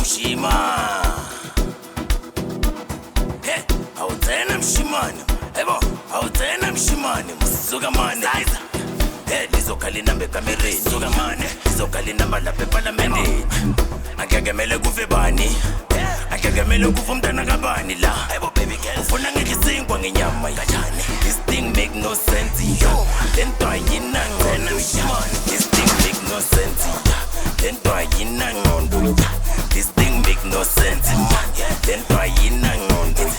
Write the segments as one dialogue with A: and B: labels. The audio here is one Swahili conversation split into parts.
A: Shima. Hey, awuthena mshimane. Yebo, awuthena mshimane. Musuka mane. Hey, lizokhala inamba ekamereni. Suka mane. Lizokhala inamba lapha eParliament. Angekemele kuve bani. Angekemele kuve umntana kabani la. Yebo baby girl. Ufuna ngikisinkwa ngenyama kanjani? This thing make no sense yo. Lento ayina ngcono mshimane. This thing make no sense. Lento ayina ngcono. This thing make no sense. Lento ayina ngcono.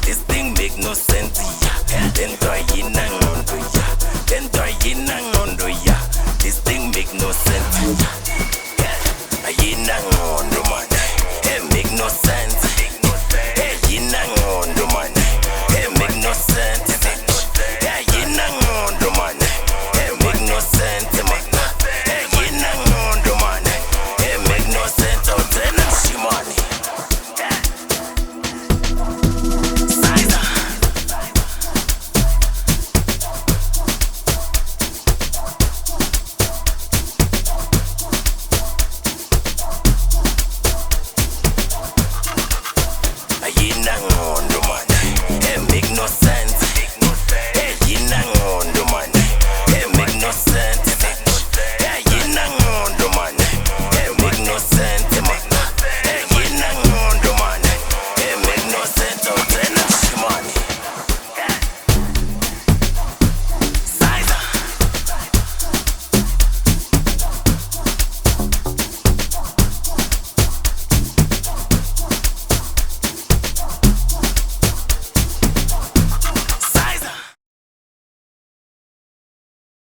A: This thing make no sense. Lento ayina ngcono.